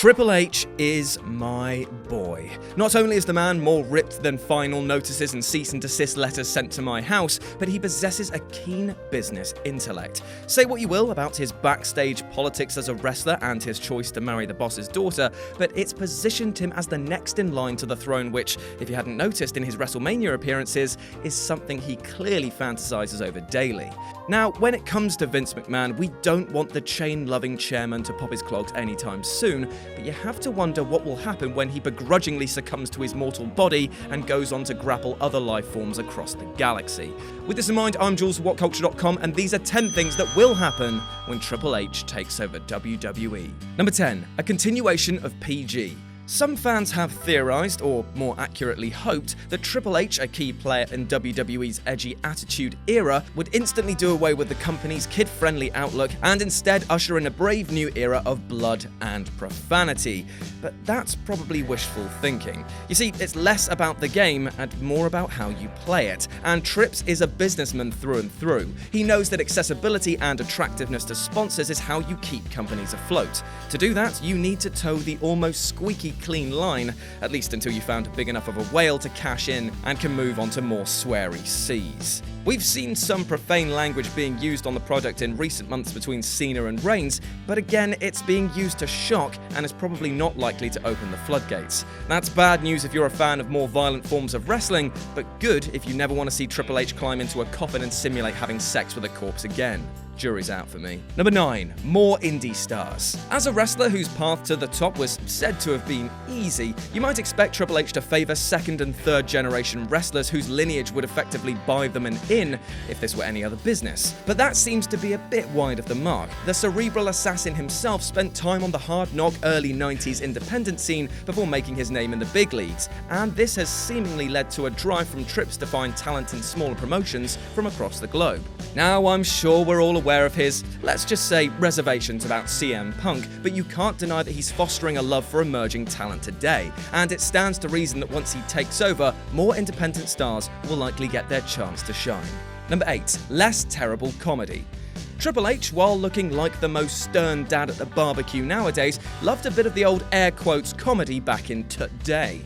Triple H is my boy. Not only is the man more ripped than final notices and cease and desist letters sent to my house, but he possesses a keen business intellect. Say what you will about his backstage politics as a wrestler and his choice to marry the boss's daughter, but it's positioned him as the next in line to the throne, which, if you hadn't noticed in his WrestleMania appearances, is something he clearly fantasizes over daily. Now, when it comes to Vince McMahon, we don't want the chain-loving chairman to pop his clogs anytime soon, but you have to wonder what will happen when he begrudgingly succumbs to his mortal body and goes on to grapple other life forms across the galaxy. With this in mind, I'm Jules from WhatCulture.com, and these are 10 things that will happen when Triple H takes over WWE. Number 10. A continuation of PG. Some fans have theorized, or more accurately hoped, that Triple H, a key player in WWE's edgy attitude era, would instantly do away with the company's kid-friendly outlook and instead usher in a brave new era of blood and profanity. But that's probably wishful thinking. You see, it's less about the game and more about how you play it. And Trips is a businessman through and through. He knows that accessibility and attractiveness to sponsors is how you keep companies afloat. To do that, you need to toe the almost squeaky clean line, at least until you found big enough of a whale to cash in and can move on to more sweary seas. We've seen some profane language being used on the product in recent months between Cena and Reigns, but again, it's being used to shock and is probably not likely to open the floodgates. That's bad news if you're a fan of more violent forms of wrestling, but good if you never want to see Triple H climb into a coffin and simulate having sex with a corpse again. Jury's out for me. Number 9. More indie stars. As a wrestler whose path to the top was said to have been easy, you might expect Triple H to favor second and third generation wrestlers whose lineage would effectively buy them an in if this were any other business. But that seems to be a bit wide of the mark. The cerebral assassin himself spent time on the hard-knock early 90s independent scene before making his name in the big leagues, and this has seemingly led to a drive from Trips to find talent in smaller promotions from across the globe. Now, I'm sure we're all aware of his, let's just say, reservations about CM Punk, but you can't deny that he's fostering a love for emerging talent today, and it stands to reason that once he takes over, more independent stars will likely get their chance to shine. Number 8. Less terrible comedy. Triple H, while looking like the most stern dad at the barbecue nowadays, loved a bit of the old air quotes comedy back in today.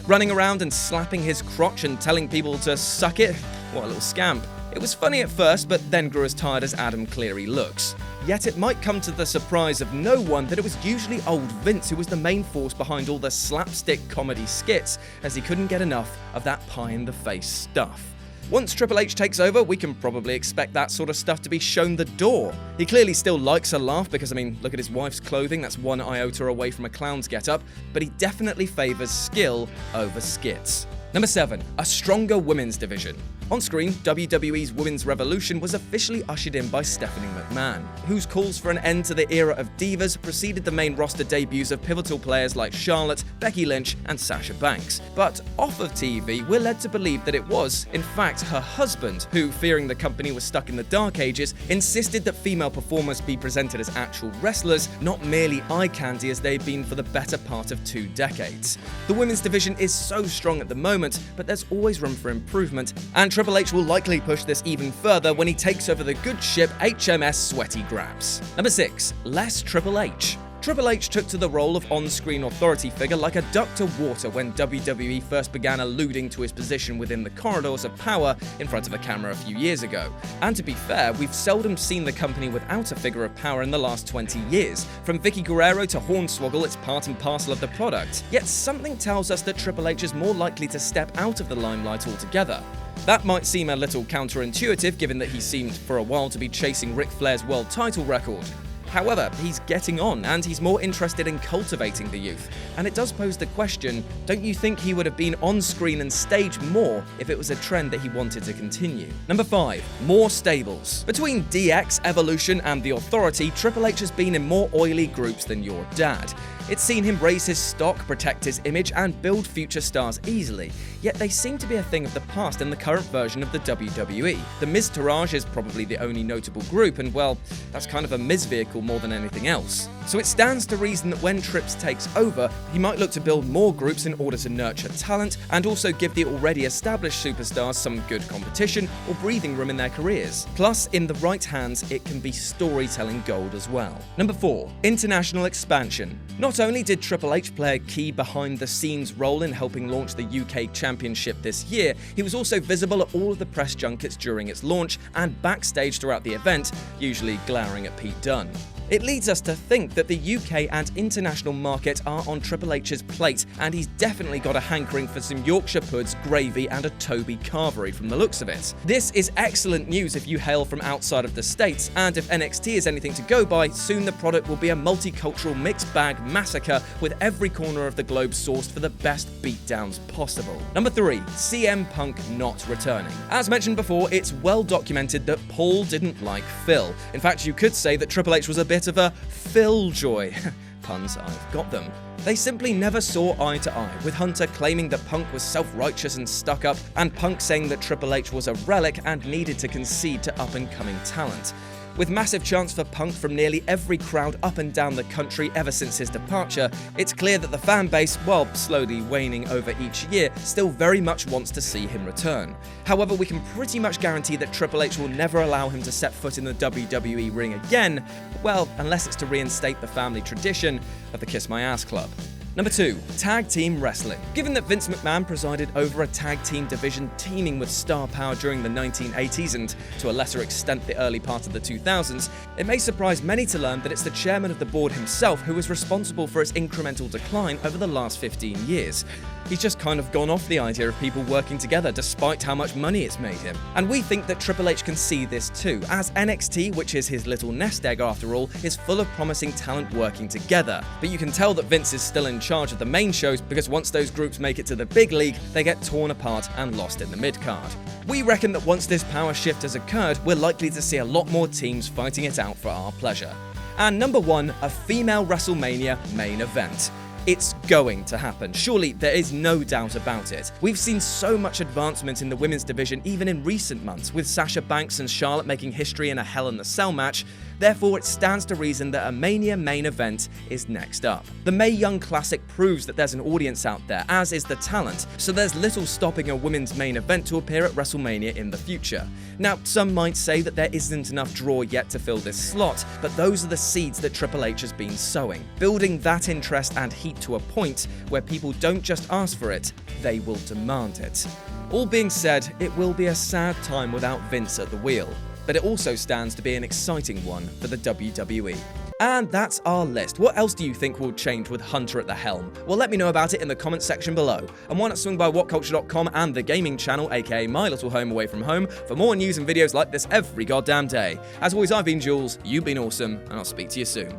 Running around and slapping his crotch and telling people to suck it? What a little scamp. It was funny at first, but then grew as tired as Adam Cleary looks. Yet it might come to the surprise of no one that it was usually old Vince who was the main force behind all the slapstick comedy skits, as he couldn't get enough of that pie-in-the-face stuff. Once Triple H takes over, we can probably expect that sort of stuff to be shown the door. He clearly still likes a laugh because, look at his wife's clothing, that's one iota away from a clown's getup, but he definitely favors skill over skits. Number 7. A stronger women's division. On screen, WWE's Women's Revolution was officially ushered in by Stephanie McMahon, whose calls for an end to the era of divas preceded the main roster debuts of pivotal players like Charlotte, Becky Lynch, and Sasha Banks. But off of TV, we're led to believe that it was, in fact, her husband, who, fearing the company was stuck in the dark ages, insisted that female performers be presented as actual wrestlers, not merely eye candy as they've been for the better part of 2 decades. The women's division is so strong at the moment, but there's always room for improvement, and Triple H will likely push this even further when he takes over the good ship HMS Sweaty Graps. Number 6. Less Triple H. Triple H took to the role of on-screen authority figure like a duck to water when WWE first began alluding to his position within the corridors of power in front of a camera a few years ago. And to be fair, we've seldom seen the company without a figure of power in the last 20 years. From Vicky Guerrero to Hornswoggle, it's part and parcel of the product. Yet something tells us that Triple H is more likely to step out of the limelight altogether. That might seem a little counterintuitive given that he seemed for a while to be chasing Ric Flair's world title record. However, he's getting on, and he's more interested in cultivating the youth. And it does pose the question, don't you think he would have been on screen and stage more if it was a trend that he wanted to continue? Number 5. More stables. Between DX, Evolution, and The Authority, Triple H has been in more oily groups than your dad. It's seen him raise his stock, protect his image, and build future stars easily. Yet they seem to be a thing of the past in the current version of the WWE. The Miztourage is probably the only notable group, and well, that's kind of a Miz vehicle more than anything else. So it stands to reason that when Trips takes over, he might look to build more groups in order to nurture talent, and also give the already established superstars some good competition or breathing room in their careers. Plus, in the right hands, it can be storytelling gold as well. Number 4. International expansion. Not only did Triple H play a key behind-the-scenes role in helping launch the UK Championship this year, he was also visible at all of the press junkets during its launch and backstage throughout the event, usually glowering at Pete Dunne. It leads us to think that the UK and international market are on Triple H's plate, and he's definitely got a hankering for some Yorkshire puds, gravy, and a Toby Carvery from the looks of it. This is excellent news if you hail from outside of the States, and if NXT is anything to go by, soon the product will be a multicultural mixed bag massacre with every corner of the globe sourced for the best beatdowns possible. Number 3. CM Punk not returning. As mentioned before, it's well documented that Paul didn't like Phil. In fact, you could say that Triple H was a bit of a Phil-joy. Puns, I've got them. They simply never saw eye to eye, with Hunter claiming that Punk was self-righteous and stuck up, and Punk saying that Triple H was a relic and needed to concede to up-and-coming talent. With massive chants for Punk from nearly every crowd up and down the country ever since his departure, it's clear that the fan base, while slowly waning over each year, still very much wants to see him return. However, we can pretty much guarantee that Triple H will never allow him to set foot in the WWE ring again, well, unless it's to reinstate the family tradition of the Kiss My Ass Club. Number 2. Tag Team Wrestling. Given that Vince McMahon presided over a tag team division teeming with star power during the 1980s and, to a lesser extent, the early part of the 2000s, it may surprise many to learn that it's the chairman of the board himself who is responsible for its incremental decline over the last 15 years. He's just kind of gone off the idea of people working together despite how much money it's made him. And we think that Triple H can see this too, as NXT, which is his little nest egg after all, is full of promising talent working together. But you can tell that Vince is still in charge of the main shows because once those groups make it to the big league, they get torn apart and lost in the mid-card. We reckon that once this power shift has occurred, we're likely to see a lot more teams fighting it out for our pleasure. And number 1, a female WrestleMania main event. It's going to happen. Surely there is no doubt about it. We've seen so much advancement in the women's division even in recent months, with Sasha Banks and Charlotte making history in a Hell in a Cell match. Therefore, it stands to reason that a Mania main event is next up. The Mae Young Classic proves that there's an audience out there, as is the talent, so there's little stopping a women's main event to appear at WrestleMania in the future. Now, some might say that there isn't enough draw yet to fill this slot, but those are the seeds that Triple H has been sowing, building that interest and heat to a point where people don't just ask for it, they will demand it. All being said, it will be a sad time without Vince at the wheel, but it also stands to be an exciting one for the WWE. And that's our list. What else do you think will change with Hunter at the helm? Well, let me know about it in the comments section below. And why not swing by whatculture.com and the gaming channel, aka my little home away from home, for more news and videos like this every goddamn day. As always, I've been Jules, you've been awesome, and I'll speak to you soon.